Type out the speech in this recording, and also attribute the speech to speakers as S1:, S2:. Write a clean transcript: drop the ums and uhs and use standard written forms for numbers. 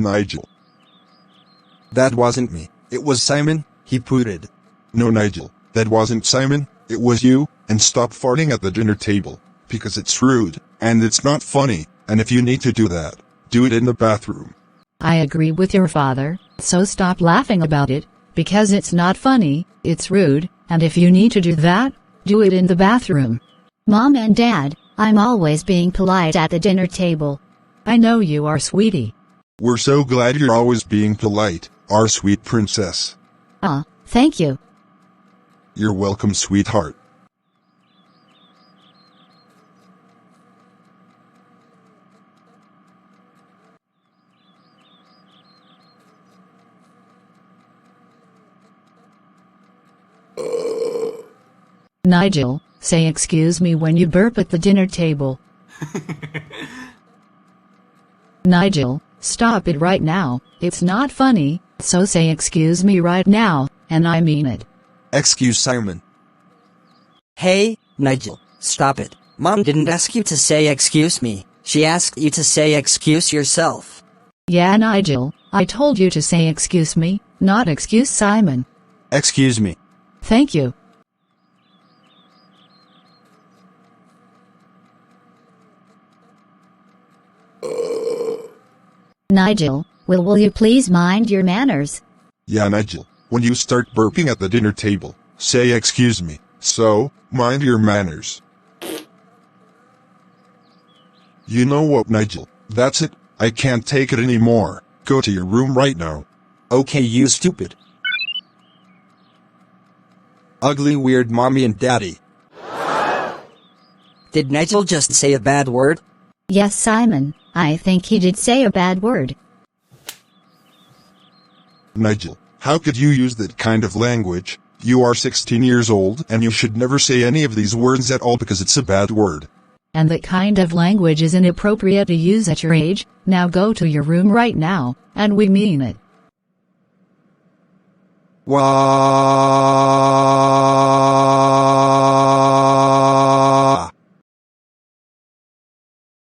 S1: Nigel.
S2: That wasn't me. It was Simon, he pooted.
S1: No, Nigel, that wasn't Simon, it was you, and stop farting at the dinner table, because it's rude, and it's not funny, and if you need to do that, do it in the bathroom.
S3: I agree with your father, so stop laughing about it, because it's not funny, it's rude, and if you need to do that, do it in the bathroom.
S4: Mom and Dad, I'm always being polite at the dinner table.
S3: I know you are, sweetie.
S1: We're so glad you're always being polite, our sweet princess.
S4: Thank you.
S1: You're welcome, sweetheart.
S3: Nigel, say excuse me when you burp at the dinner table. Nigel, stop it right now, it's not funny, so say excuse me right now, and I mean it.
S2: Excuse Simon.
S5: Hey, Nigel, stop it. Mom didn't ask you to say excuse me, she asked you to say excuse yourself.
S3: Yeah, Nigel, I told you to say excuse me, not excuse Simon.
S2: Excuse me.
S3: Thank you.
S4: Nigel, will you please mind your manners?
S1: Yeah, Nigel, when you start burping at the dinner table, say excuse me, so, mind your manners. You know what, Nigel, that's it, I can't take it anymore, go to your room right now.
S2: Okay, you stupid. Ugly, weird mommy and daddy. Did Nigel just say a bad word?
S4: Yes, Simon, I think he did say a bad word.
S1: Nigel, how could you use that kind of language? You are 16 years old and you should never say any of these words at all because it's a bad word.
S3: And that kind of language is inappropriate to use at your age. Now go to your room right now, and we mean it.
S2: Wow.